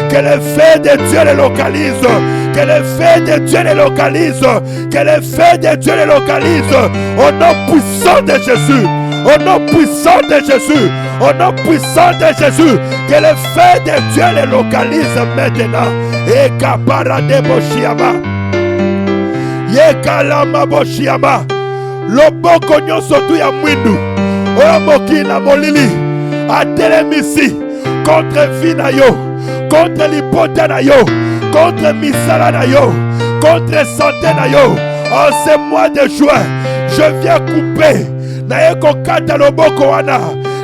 que le feu de Dieu les localise, que le feu de Dieu les localise, que le feu de Dieu les localise, au nom puissant de Jésus, au nom puissant de Jésus, au nom puissant de Jésus, que le feu de Dieu les localise maintenant. Et kaparade boshiama, yekalama boshiama, loboko nyonso tu ya mwindu, oyo mokina molili, atelemisi contre vie na yo, contre libota na yo, contre misala na yo, contre santé na yo. En ce mois de juin, je viens couper na eko kata loboko wana,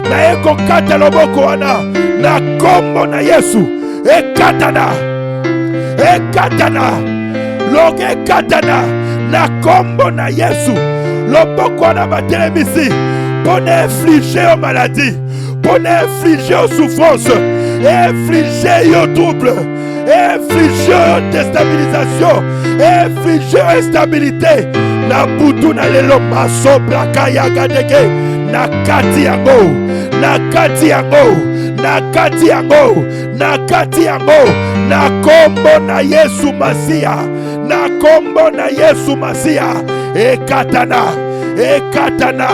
na eko kata loboko wana, na kombo na Yesu, ekatana, ekatana, loge katana, na kombo na Yesu, loboko wana batelemisi, pour infliger aux maladies, pour infliger aux souffrances, infliger aux troubles, infliger aux déstabilisations, infliger aux instabilités. Na butu na lelo masobra kaya gadege, na kati yango, na kati yango, na kati yango, na kati yango, na kombo na Yesu Masia, na kombo na Yesu Masia, ekatana, ekatana,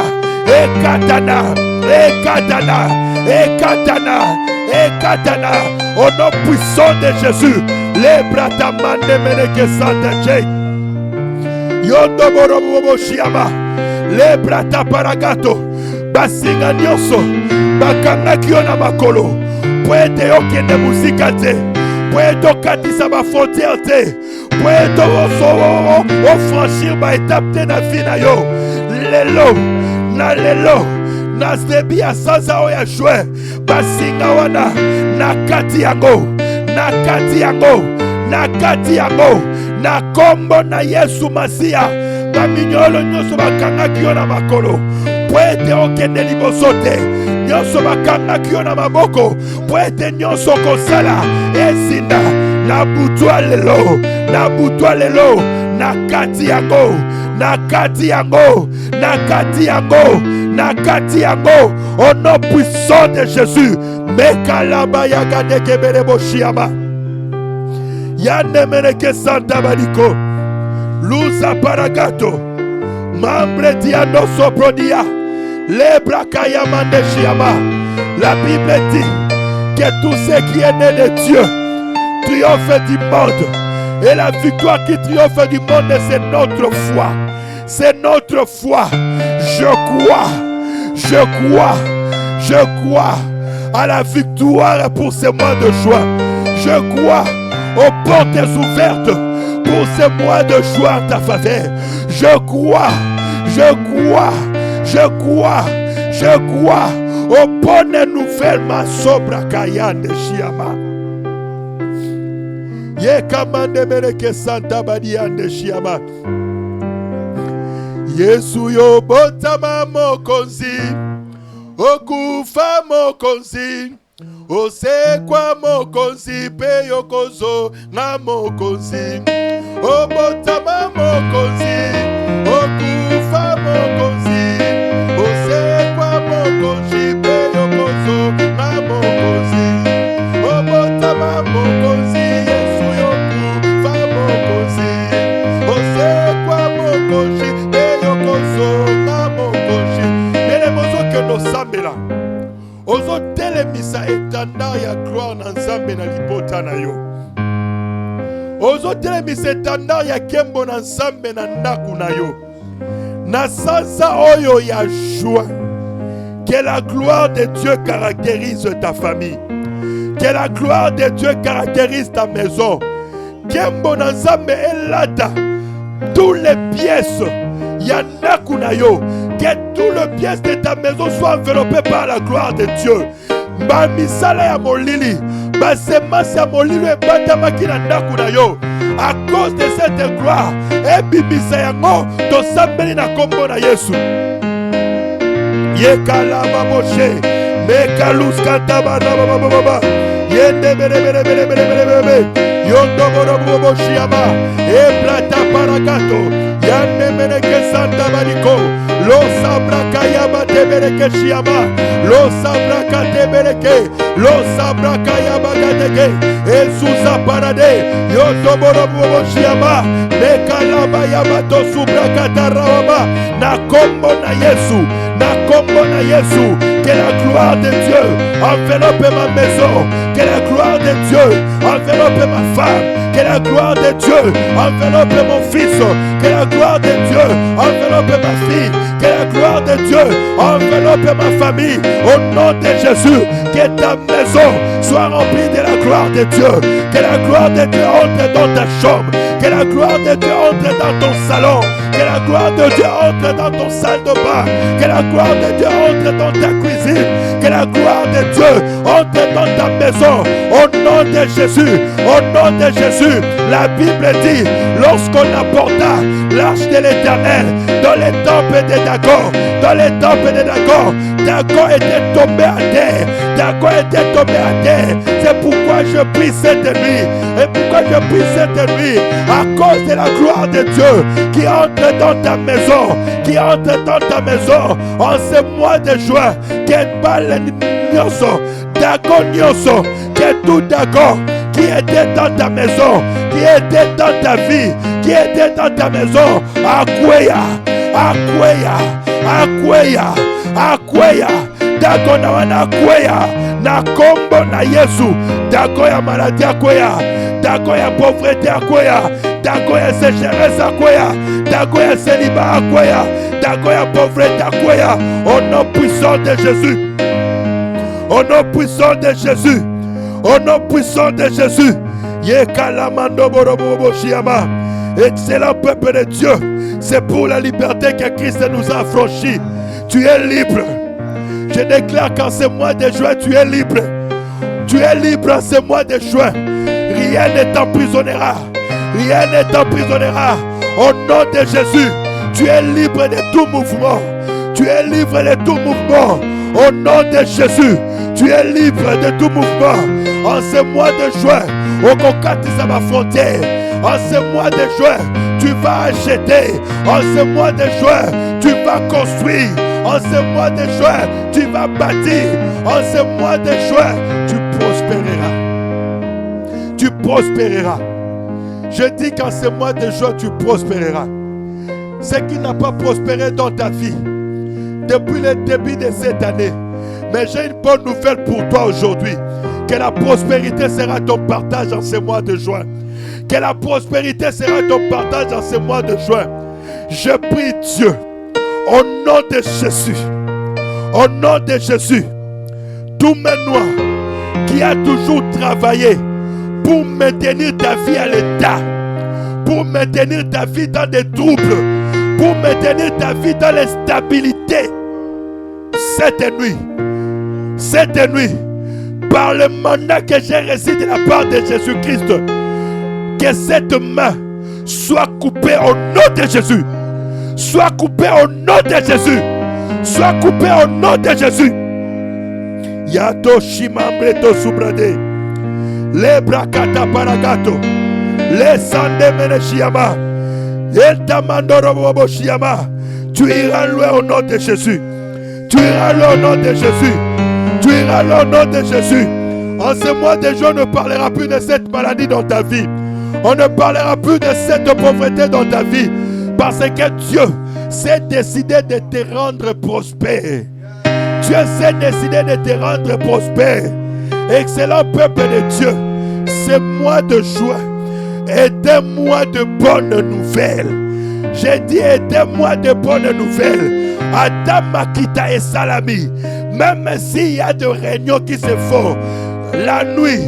ekatana, ekatana, ekatana, ekatana, au nom puissant de Jésus, les bratamande meneke santache, yondo borobo shiama, les brata paragato, basinga nyoso, bakanga kiona makolo, poete okende musika te, poete okatisa ba frontière te, poete o franchir ba étape te na vie na yo, lelo, na sebi ya sanza oya shwe, basinga wana, na kati yango, na kati yango, na kati yango, na kombo na Yesu Masia, baminyolo nyoso bakanga kiona makolo, poete okende liboso te, nyoso bakanga kiona maboko, poete nyoso kosala, esinda, na butwa lelo, na butwa lelo, na kati yango, na kati yango, na kati yango, na kati yango, au nom puissant de Jésus, mekalaba yagade keberebo shiama, yane meneke santa badiko, lusa paragato, mambre diano soprodia, lebra kayamande shiama. La Bible dit que tout ce qui est né de Dieu triomphe du monde. Et la victoire qui triomphe du monde, c'est notre foi. C'est notre foi. Je crois à la victoire pour ce mois de juin. Je crois aux portes ouvertes pour ce mois de juin en ta faveur. Je crois aux bonnes nouvelles, ma sobra kayande shiama. Yekamande mereke santa badiande shiama. Yesu yo botama mokonzi, okufa mokonzi, osekwa mokonzi pe yokozo na mokonzi. O botama mokonzi, okufa mokonzi, osekwa mokonzi pe yokozo na mokonzi. O botama mokonzi, Yesu yokufa mokonzi, osekwa mokonzi pe yokozo na mokonzi. Mele mozo ke no sambela, ozo telemisa etanda ya gloire na nzambe na libota na yo. Ozo telemisa etanda ya kembo na nzambe na ndaku na yo. Na sansa oyo ya joie. Que la gloire de Dieu caractérise ta famille. Que la gloire de Dieu caractérise ta maison. Kembo na nzambe elata toutes les pièces ya ndaku na yo. Que toutes les pièces de ta maison soient enveloppées par la gloire de Dieu. Ba misala ya molili, ba semence ya molili ebatamaki na ndaku na yo. À cause de cette gloire, ebimisa yango tosambeli na kombo na Yesu. Yekala baboshe, mekalus kantaba baba, Yende bere bere bere bere bere bere. Yondo boro bobo shiama. Eplata parakato. Yande meneke santa baliko. Lo sabraka yaba te bereke shiama. Lo sabraka te bereke. Lo sabraka yaba gadege. Esusa parade. Yondo boro bobo shiama. Mekalaba yaba to subraka tarawaba. Na kombo na Yesu. Na kombo na Yesu. Que la gloire de Dieu enveloppe ma maison. Que la gloire de Dieu enveloppe ma femme. Que la gloire de Dieu enveloppe mon fils. Que la gloire de Dieu enveloppe ma fille. Que la gloire de Dieu enveloppe ma famille. Au nom de Jésus, que ta maison soit remplie de la gloire de Dieu. Que la gloire de Dieu entre dans ta chambre. Que la gloire de Dieu entre dans ton salon. Que la gloire de Dieu entre dans ton salle de bain. Que la gloire de Dieu entre dans ta cuisine. Que la gloire de Dieu entre dans ta maison. Au nom de Jésus. Au nom de Jésus. La Bible dit, lorsqu'on apporta l'arche de l'Éternel dans les temples de Dagon, Dagon était tombé à terre. Dagon était tombé à terre. C'est pourquoi je prie cette nuit. Et pourquoi je prie cette nuit? À cause de la gloire de Dieu qui entre dans ta maison. Qui entre dans ta maison en ce mois de juin. Qu'est balle nyoso. Dagon nyoso. Qu'est tout Dagon qui était dans ta maison. Qui était dans ta vie. Qui était dans ta maison. Akweya. Akweya. Akweya. Akweya. Dagon na wana akweya. Na kombo na Yesu. Dagon ya maladie akweya. Dagon ya pauvreté akweya. Dagon ya sécheresse akweya. Dagon ya célibat akweya. Dagon ya pauvreté akweya. Au nom puissant de Jésus. Au nom puissant de Jésus. Au nom puissant de Jésus. Yekalamando borobobo shiama. Excellent peuple de Dieu. C'est pour la liberté que Christ nous a affranchis. Tu es libre. Je déclare qu'en ce mois de juin, tu es libre. Tu es libre en ce mois de juin. Rien ne t'emprisonnera. Rien ne t'emprisonnera. Au nom de Jésus, tu es libre de tout mouvement. Tu es libre de tout mouvement. Au nom de Jésus, tu es libre de tout mouvement. En ce mois de juin, au Kokatisa ma frontière. En ce mois de juin, tu vas acheter. En ce mois de juin, tu vas construire. En ce mois de juin, tu vas bâtir. En ce mois de juin, tu prospéreras. Tu prospéreras. Je dis qu'en ce mois de juin, tu prospéreras. Ce qui n'a pas prospéré dans ta vie depuis le début de cette année. Mais j'ai une bonne nouvelle pour toi aujourd'hui. Que la prospérité sera ton partage en ce mois de juin. Que la prospérité sera ton partage en ce mois de juin. Je prie Dieu, au nom de Jésus, au nom de Jésus, tout Manoir qui a toujours travaillé pour maintenir ta vie à l'état, pour maintenir ta vie dans des troubles, pour maintenir ta vie dans l'instabilité, cette nuit, par le mandat que j'ai reçu de la part de Jésus-Christ, que cette main soit coupée au nom de Jésus. Soit coupée au nom de Jésus. Soit coupée au nom de Jésus. Yato shimambreto subrade. Le brakata paragato. Le sande meneshiyama. El tamandoro bobo shiyama. Tu iras loin au nom de Jésus. Tu iras loin au nom de Jésus. Tu iras loin au nom de Jésus. En ce mois de juin, on ne parlera plus de cette maladie dans ta vie. On ne parlera plus de cette pauvreté dans ta vie. Parce que Dieu s'est décidé de te rendre prospère. Dieu s'est décidé de te rendre prospère. Excellent peuple de Dieu, ce mois de juin est un mois de bonnes nouvelles. J'ai dit est un mois de bonnes nouvelles. Adam Makita et Salami, même s'il y a des réunions qui se font la nuit,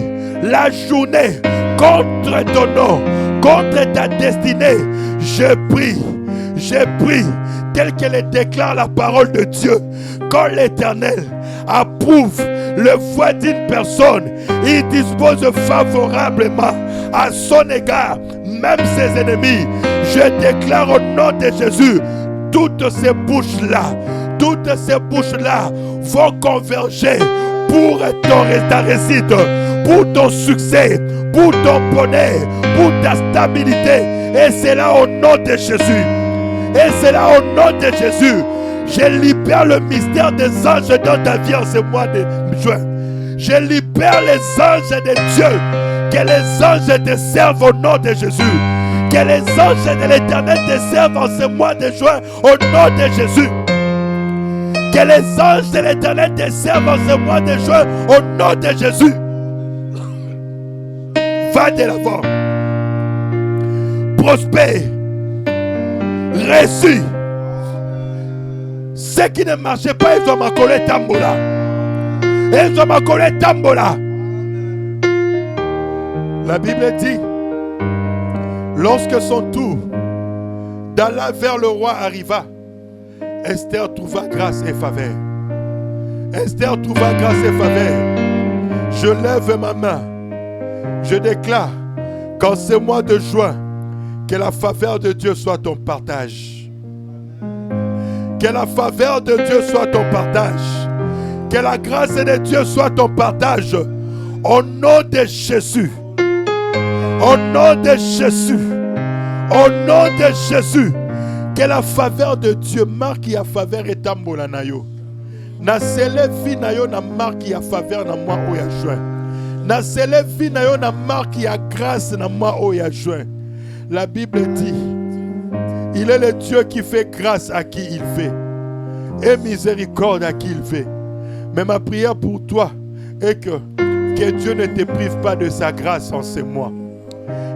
la journée, contre ton nom, contre ta destinée, je prie, tel que le déclare la parole de Dieu, quand l'Éternel approuve le voie d'une personne, il dispose favorablement à son égard, même ses ennemis. Je déclare au nom de Jésus, toutes ces bouches-là vont converger pour ta réussite, pour ton succès, pour ton bonheur, pour ta stabilité. Et c'est là au nom de Jésus. Et c'est là au nom de Jésus. Je libère le mystère des anges dans ta vie en ce mois de juin. Je libère les anges de Dieu. Que les anges te servent au nom de Jésus. Que les anges de l'Éternel te servent en ce mois de juin au nom de Jésus. Que les anges de l'Éternel te servent en ce mois de juin au nom de Jésus. Va de l'avant. Prospère. Réussis. Ceux qui ne marchaient pas, ils ont m'accolé tambola. Ils ont m'accolé tambola. La Bible dit, lorsque son tour d'aller vers le roi arriva, Esther trouva grâce et faveur. Esther trouva grâce et faveur. Je lève ma main. Je déclare qu'en ce mois de juin, que la faveur de Dieu soit ton partage. Que la faveur de Dieu soit ton partage. Que la grâce de Dieu soit ton partage. Au nom de Jésus. Au nom de Jésus. Au nom de Jésus. Que la faveur de Dieu marque ya faveur et tambola na yo. Na sele vi na yo na marque ya faveur na moi o ya juin. Na sele vi na yo na marque ya grâce na moi o ya juin. La Bible dit, il est le Dieu qui fait grâce à qui il fait et miséricorde à qui il fait. Mais ma prière pour toi est que Dieu ne te prive pas de sa grâce en ce mois.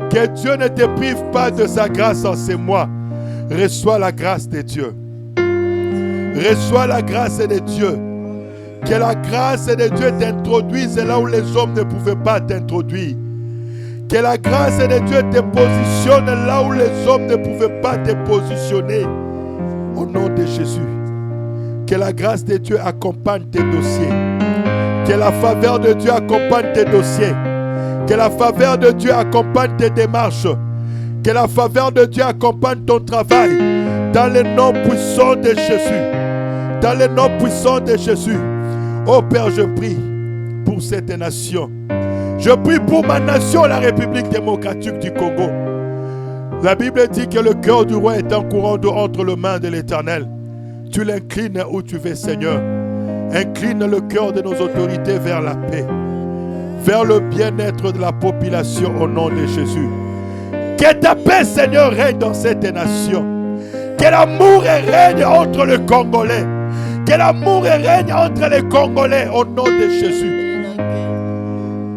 Que Dieu ne te prive pas de sa grâce en ce mois. Reçois la grâce de Dieu. Reçois la grâce de Dieu. Que la grâce de Dieu t'introduise là où les hommes ne pouvaient pas t'introduire. Que la grâce de Dieu te positionne là où les hommes ne pouvaient pas te positionner. Au nom de Jésus. Que la grâce de Dieu accompagne tes dossiers. Que la faveur de Dieu accompagne tes dossiers. Que la faveur de Dieu accompagne tes démarches. Que la faveur de Dieu accompagne ton travail. Dans le nom puissant de Jésus. Dans le nom puissant de Jésus. Oh Père, je prie pour cette nation. Je prie pour ma nation, la République démocratique du Congo. La Bible dit que le cœur du roi est en courant entre les mains de l'Éternel. Tu l'inclines où tu veux, Seigneur. Incline le cœur de nos autorités vers la paix, vers le bien-être de la population au nom de Jésus. Que ta paix, Seigneur, règne dans cette nation. Que l'amour règne entre les Congolais. Que l'amour règne entre les Congolais au nom de Jésus.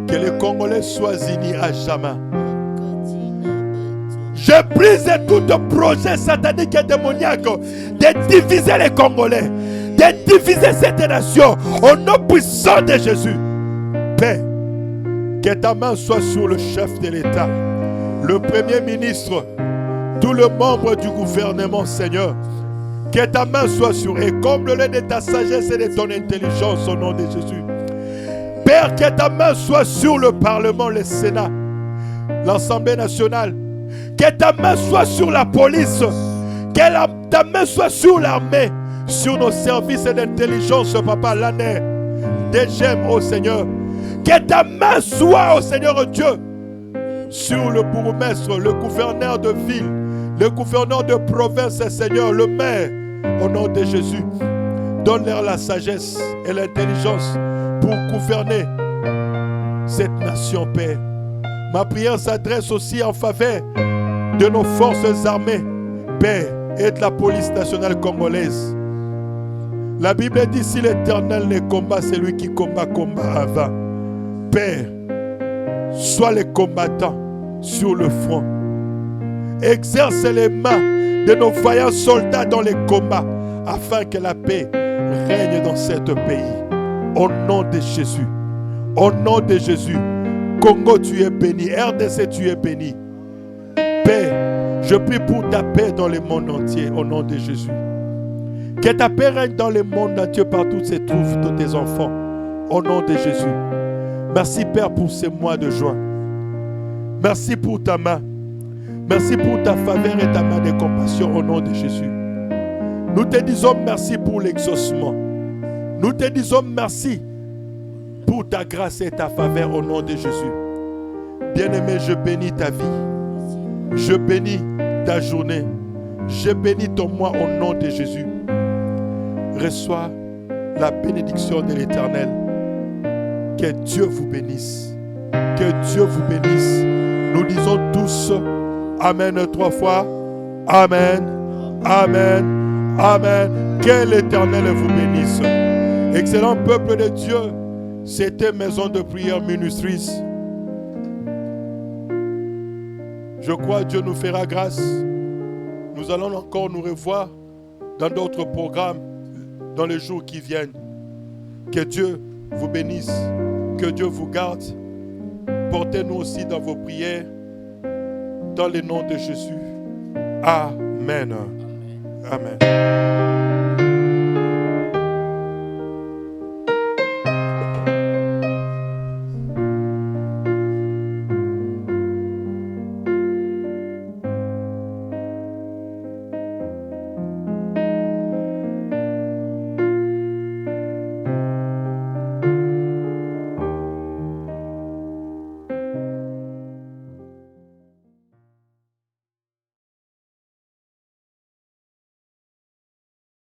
Que les Congolais soient unis à jamais. Je brise tout projet satanique et démoniaque de diviser les Congolais, de diviser cette nation au nom puissant de Jésus. Paix, que ta main soit sur le chef de l'État, le Premier ministre, tous les membres du gouvernement, Seigneur. Que ta main soit sur eux, comble-les de ta sagesse et de ton intelligence au nom de Jésus. Père, que ta main soit sur le Parlement, le Sénat, l'Assemblée nationale. Que ta main soit sur la police. Que ta main soit sur l'armée, sur nos services d'intelligence, Papa, l'année. J'aime, ô Seigneur. Que ta main soit, ô Seigneur Dieu, sur le bourgmestre, le gouverneur de ville, le gouverneur de province, Seigneur, le maire, au nom de Jésus. Donne-leur la sagesse et l'intelligence pour gouverner cette nation, Père. Ma prière s'adresse aussi en faveur de nos forces armées, Père, et de la police nationale congolaise. La Bible dit, si l'Éternel ne combat, c'est lui qui combat avant. Père, sois les combattants sur le front. Exerce les mains de nos vaillants soldats dans les combats, afin que la paix règne dans ce pays. Au nom de Jésus. Au nom de Jésus. Congo, tu es béni. RDC, tu es béni. Père, je prie pour ta paix dans le monde entier, au nom de Jésus. Que ta paix règne dans le monde entier, partout où se trouvent tous tes enfants, au nom de Jésus. Merci, Père, pour ces mois de juin. Merci pour ta main. Merci pour ta faveur et ta main de compassion, au nom de Jésus. Nous te disons merci pour l'exaucement. Nous te disons merci pour ta grâce et ta faveur au nom de Jésus. Bien-aimé, je bénis ta vie. Je bénis ta journée. Je bénis ton mois au nom de Jésus. Reçois la bénédiction de l'Éternel. Que Dieu vous bénisse. Que Dieu vous bénisse. Nous disons tous Amen 3 fois. Amen. Amen. Amen. Que l'Éternel vous bénisse. Excellent peuple de Dieu. C'était Maison de Prière Ministries. Je crois que Dieu nous fera grâce. Nous allons encore nous revoir dans d'autres programmes dans les jours qui viennent. Que Dieu vous bénisse. Que Dieu vous garde. Portez-nous aussi dans vos prières. Dans le nom de Jésus. Amen. Amen.